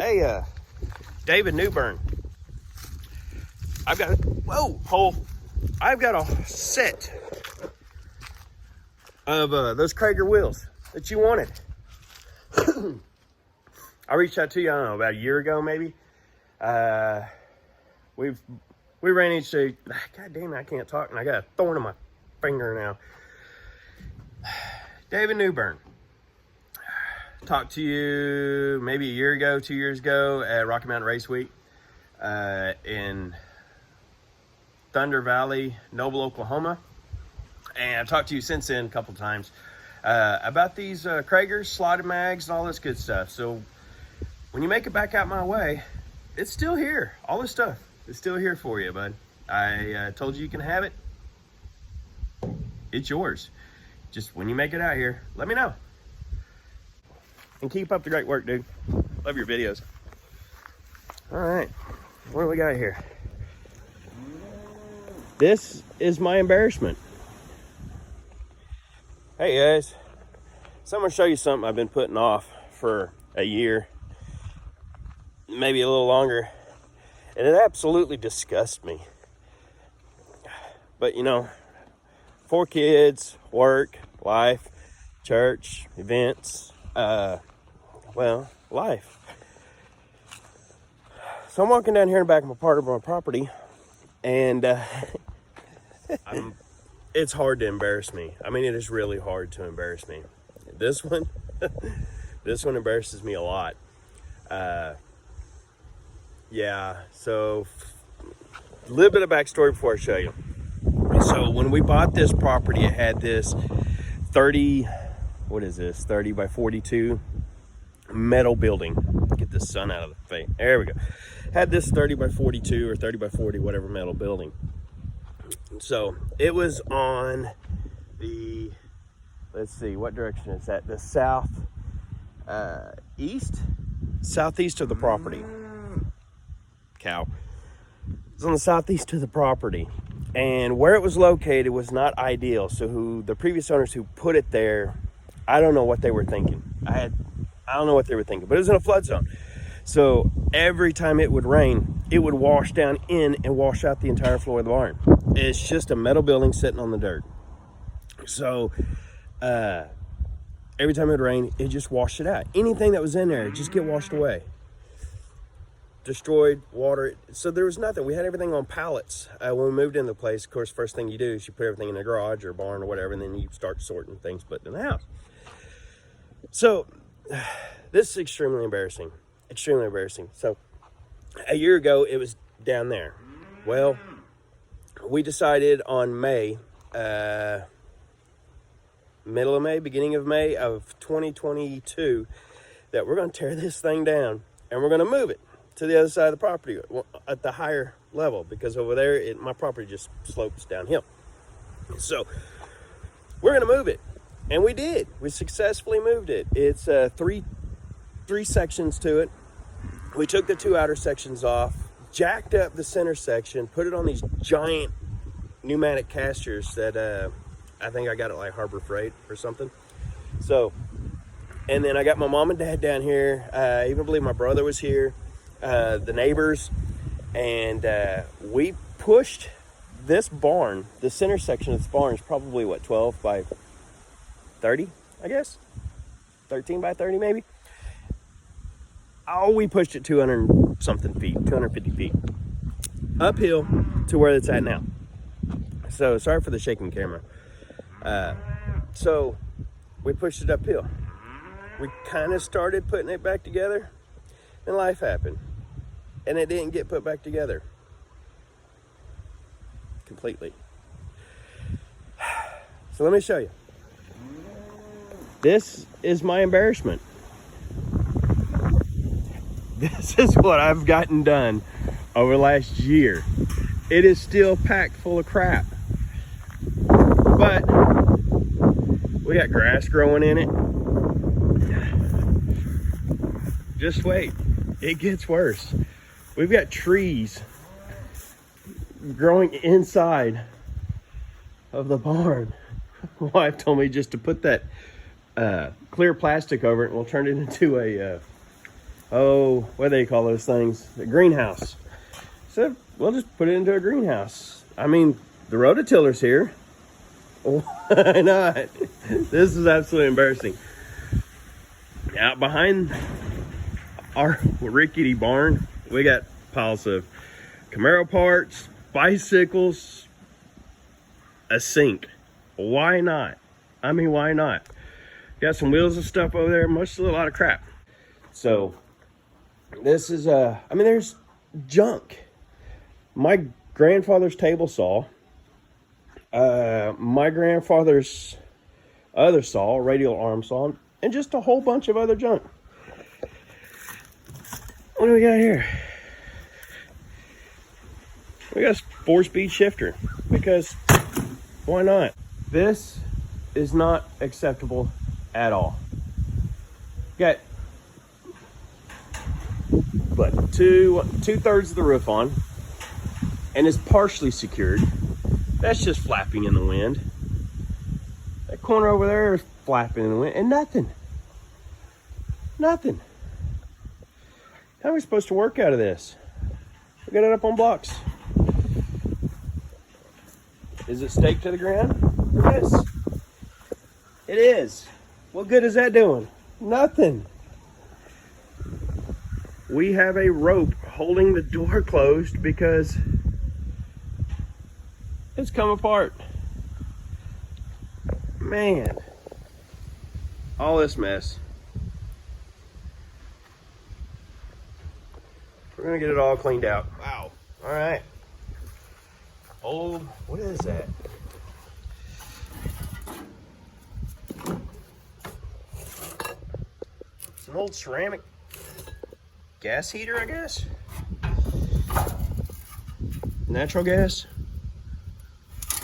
Hey, David Newburn. I've got a set of those Crager wheels that you wanted. I reached out to you, I don't know, about a year ago maybe. We ran into, God damn it, I can't talk and I got a thorn in my finger now. David Newburn. Talked to you maybe a year ago, 2 years ago at Rocky Mountain Race Week in Thunder Valley, Noble, Oklahoma. And I've talked to you since then a couple times about these Cragers, slotted mags, and all this good stuff. So when you make it back out my way, it's still here. All this stuff is still here for you, bud. I told you can have it. It's yours. Just when you make it out here, let me know. And keep up the great work, dude. Love your videos. All right, what do we got here? This is my embarrassment. Hey guys, so I'm gonna show you something I've been putting off for a year, maybe a little longer, and it absolutely disgusts me. But you know, 4 kids, work, life, church, events, well, life. So I'm walking down here in the back of part of my property, and it's hard to embarrass me. I mean, it is really hard to embarrass me. This one, this one embarrasses me a lot. Yeah, so a little bit of backstory before I show you. So when we bought this property, it had this 30 by 42 metal building. Get the sun out of the face. There we go. Had this 30 by 42 or 30 by 40, whatever, metal building. So it was on the, let's see, what direction is that? The southeast of the property. Cow. It's on the southeast of the property. And where it was located was not ideal. So the previous owners who put it there, I don't know what they were thinking. I don't know what they were thinking, but it was in a flood zone. So every time it would rain, it would wash down in and wash out the entire floor of the barn. It's just a metal building sitting on the dirt. So every time it would rain, it just washed it out. Anything that was in there, it just get washed away. Destroyed, water. So there was nothing. We had everything on pallets. When we moved into the place, of course, first thing you do is you put everything in the garage or barn or whatever, and then you start sorting things, putting in the house. So this is extremely embarrassing. Extremely embarrassing. So a year ago, it was down there. Well, we decided on May, middle of May, beginning of May of 2022, that we're going to tear this thing down and we're going to move it to the other side of the property at the higher level, because over there, my property just slopes downhill. So we're going to move it. And we did. We successfully moved it. It's three sections to it. We took the 2 outer sections off, jacked up the center section, put it on these giant pneumatic casters that I think I got at like Harbor Freight or something. So, and then I got my mom and dad down here. I even believe my brother was here, the neighbors, and we pushed this barn. The center section of this barn is probably what, 12 by 30, I guess, 13 by 30 maybe. Oh, we pushed it 200 something feet, 250 feet uphill to where it's at now. So sorry for the shaking camera. So we pushed it uphill. We kind of started putting it back together, and life happened, and it didn't get put back together completely. So let me show you. This is my embarrassment. This is what I've gotten done over the last year. It is still packed full of crap. But we got grass growing in it. Just wait, it gets worse. We've got trees growing inside of the barn. My wife told me just to put that clear plastic over it and we'll turn it into a oh, what do they call those things? A greenhouse. So we'll just put it into a greenhouse. I mean, the rototiller's here. Why not? This is absolutely embarrassing. Out behind our rickety barn, we got piles of Camaro parts, bicycles, a sink. Why not? I mean, why not? Got some wheels and stuff over there, mostly a lot of crap. So this is I mean, there's junk. My grandfather's table saw, my grandfather's other saw, radial arm saw, and just a whole bunch of other junk. What do we got here? We got a 4-speed shifter, because why not? This is not acceptable at all. Got but two-thirds of the roof on, and is partially secured. That's just flapping in the wind. That corner over there is flapping in the wind, and nothing. Nothing. How are we supposed to work out of this? We got it up on blocks. Is it staked to the ground? Yes. It is. What good is that doing? Nothing. We have a rope holding the door closed because it's come apart. Man. All this mess. We're gonna get it all cleaned out. Wow. All right. Old, what is that? It's an old ceramic gas heater, I guess. Natural gas.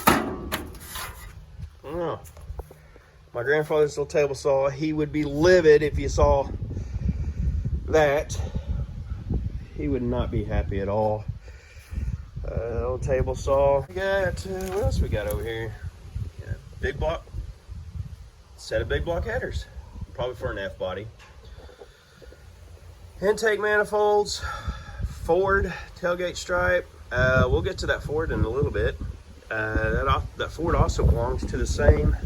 I don't know. My grandfather's little table saw, he would be livid if you saw that. He would not be happy at all. Old table saw. We got, what else we got over here? Yeah, big block. Set of big block headers. Probably for an F body. Intake manifolds. Ford tailgate stripe. We'll get to that Ford in a little bit. That Ford also belongs to the same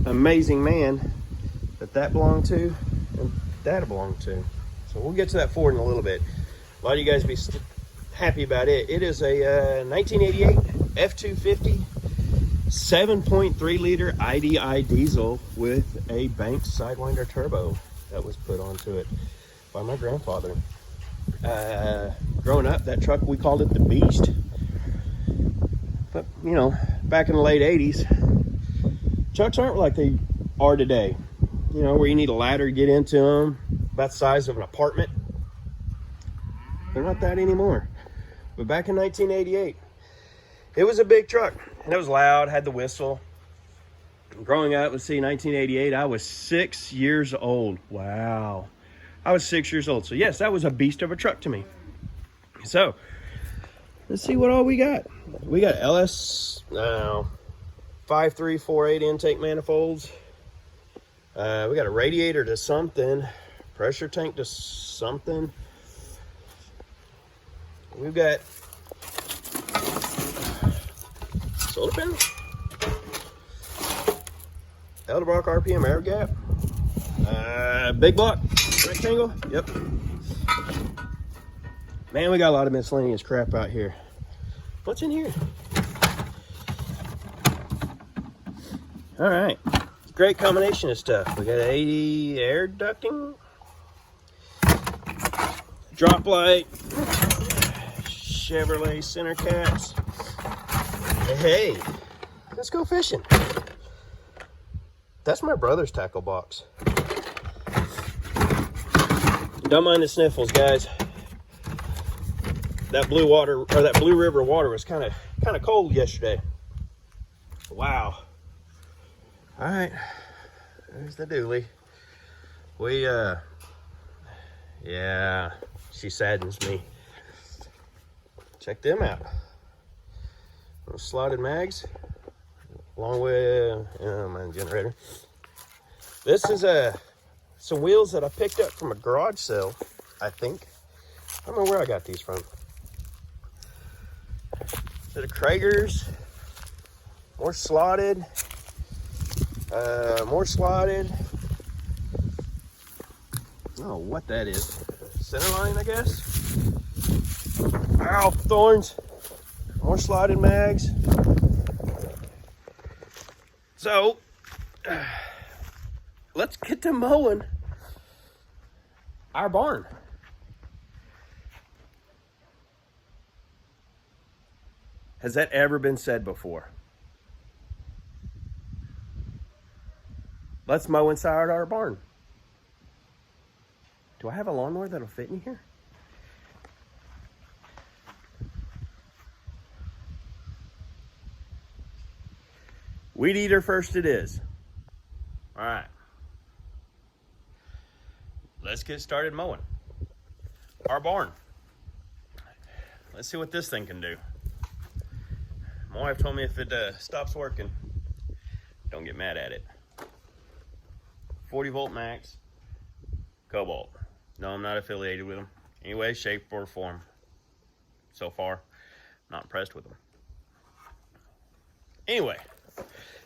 amazing man that belonged to and that belonged to. So we'll get to that Ford in a little bit. A lot of you guys be happy about it. It is a 1988 F-250 7.3 liter IDI diesel with a Banks Sidewinder turbo that was put onto it by my grandfather. Growing up, that truck, we called it the Beast. But, you know, back in the late 80s, trucks aren't like they are today. You know, where you need a ladder to get into them, about the size of an apartment. They're not that anymore. But back in 1988, it was a big truck. And it was loud, had the whistle. Growing up, let's see, 1988, I was 6 years old. Wow. I was 6 years old. So yes, that was a beast of a truck to me. So, let's see what all we got. We got LS 5348 intake manifolds. We got a radiator to something. Pressure tank to something. We've got solar panels. Edelbrock RPM air gap. Big block rectangle. Yep. Man, we got a lot of miscellaneous crap out here. What's in here? All right. Great combination of stuff. We got 80 air ducting, drop light, Chevrolet center caps. Hey, let's go fishing. That's my brother's tackle box. Don't mind the sniffles, guys. That blue water, or that Blue River water, was kind of cold yesterday. Wow. All right, there's the dually. Yeah, she saddens me. Check them out. Little slotted mags, along with my generator. This is a some wheels that I picked up from a garage sale, I think. I don't know where I got these from. So the Cragers, more slotted, more slotted. Oh, what that is. Centerline, I guess. Ow, thorns. More slotted mags. So, let's get to mowing our barn. Has that ever been said before? Let's mow inside our barn. Do I have a lawnmower that'll fit in here? Weed eater first it is. All right. Let's get started mowing our barn. Let's see what this thing can do. My wife told me if it stops working, don't get mad at it. 40 volt max, Cobalt. No, I'm not affiliated with them. Any way, shape, or form. So far, not impressed with them. Anyway,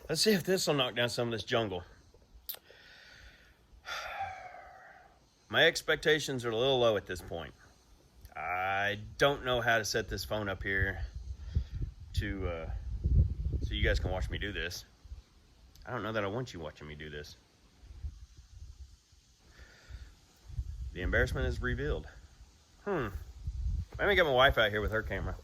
let's see if this will knock down some of this jungle. My expectations are a little low at this point. I don't know how to set this phone up here to so you guys can watch me do this. I don't know that I want you watching me do this. The embarrassment is revealed. Let me get my wife out here with her camera.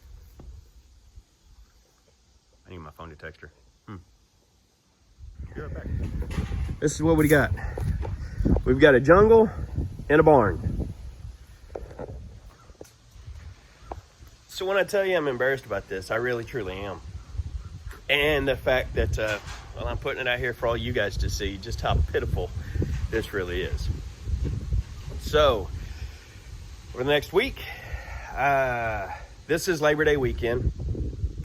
I need my phone to text her. Be right back. This is what we got. We've got a jungle and a barn. So when I tell you I'm embarrassed about this, I really truly am. And the fact that, well, I'm putting it out here for all you guys to see just how pitiful this really is. So, for the next week, this is Labor Day weekend.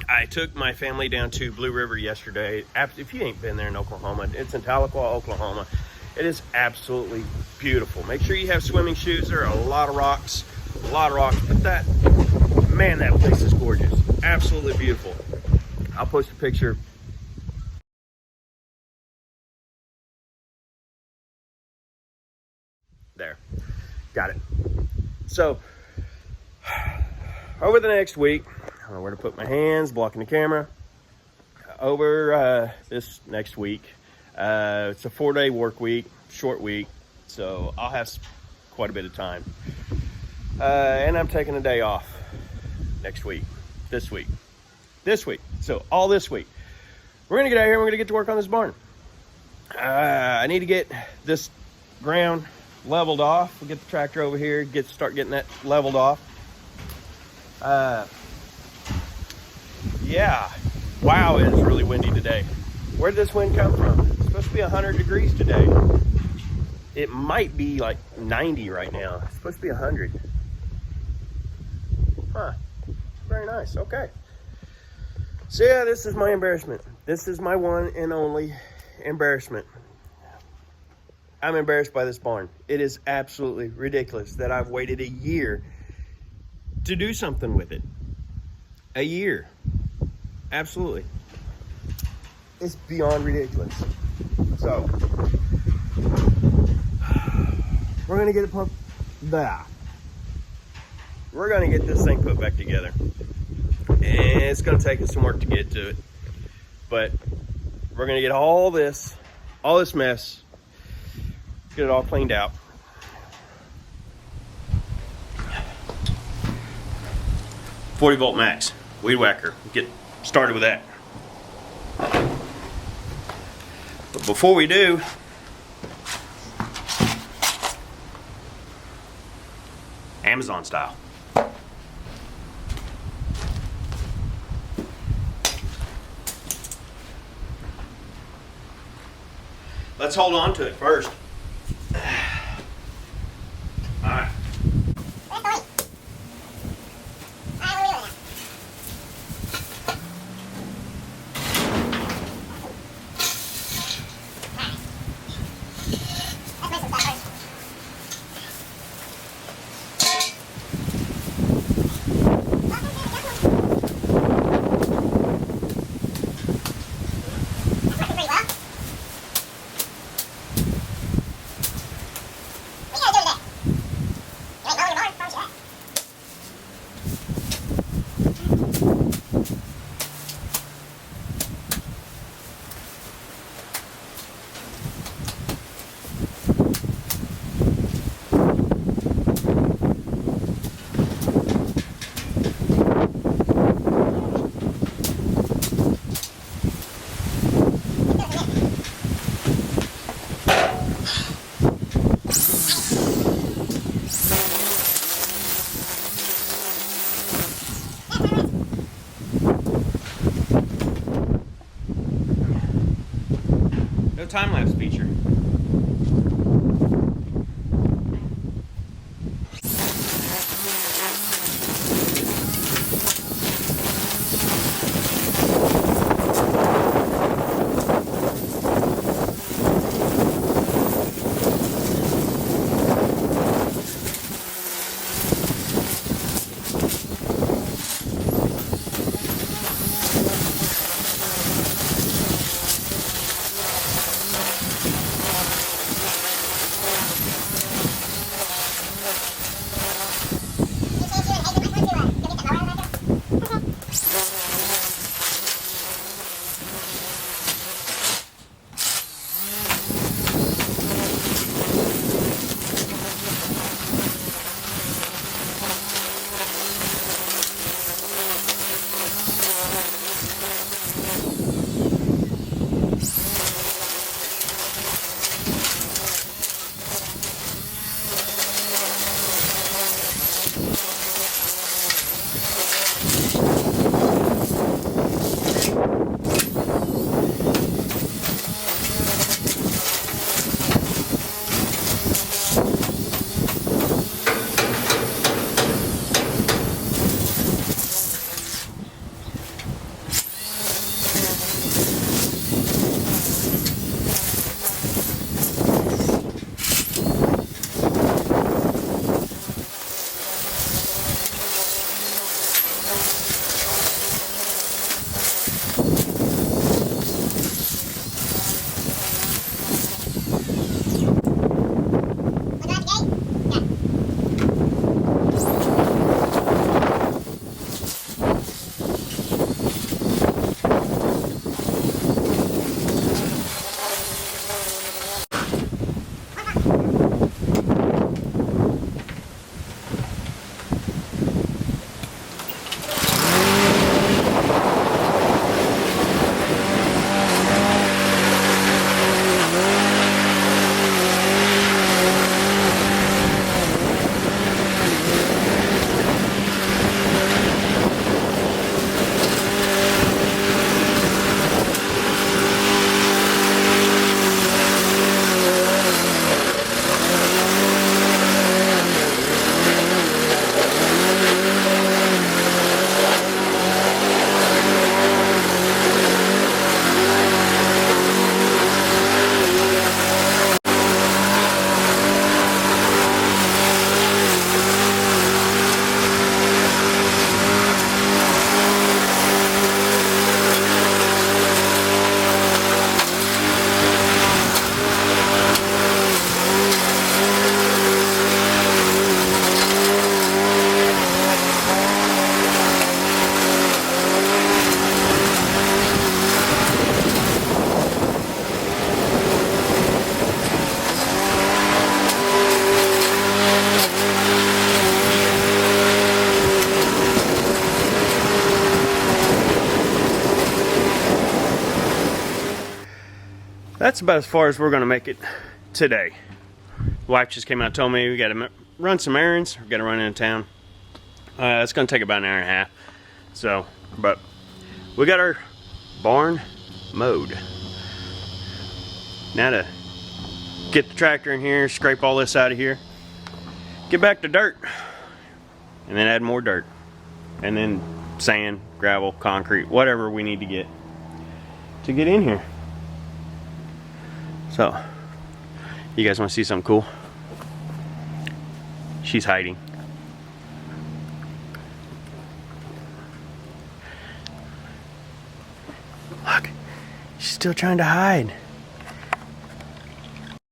I took my family down to Blue River yesterday. If you ain't been there in Oklahoma, it's in Tahlequah, Oklahoma. It is absolutely beautiful. Make sure you have swimming shoes. There are a lot of rocks, but that, man, that place is gorgeous. Absolutely beautiful. I'll post a picture. There. Got it. So, over the next week, I don't know where to put my hands, blocking the camera. Over this next week, it's a 4-day work week, short week, so I'll have quite a bit of time. And I'm taking a day off next week, this week. So all this week. We're gonna get out here and we're gonna get to work on this barn. I need to get this ground leveled off. We'll get the tractor over here, start getting that leveled off. Yeah, wow, it is really windy today. Where did this wind come from? It's supposed to be 100 degrees today. It might be like 90 right now. It's supposed to be 100. Huh, very nice, okay. So yeah, this is my embarrassment. This is my one and only embarrassment. I'm embarrassed by this barn. It is absolutely ridiculous that I've waited a year to do something with it. A year. Absolutely. It's beyond ridiculous. So, we're gonna get it pumped. We're gonna get this thing put back together. And it's gonna take us some work to get to it. But we're gonna get all this mess, get it all cleaned out. .40 volt max weed whacker. Get started with that. But before we do, Amazon style. Let's hold on to it first. All right. time-lapse feature. That's about as far as we're gonna make it today. Wife just came out and told me we gotta run some errands. We gotta run into town. It's gonna take about an hour and a half. So, but we got our barn mowed. Now to get the tractor in here, scrape all this out of here, get back to dirt, and then add more dirt, and then sand, gravel, concrete, whatever we need to get in here. So, you guys want to see something cool? She's hiding. Look, she's still trying to hide.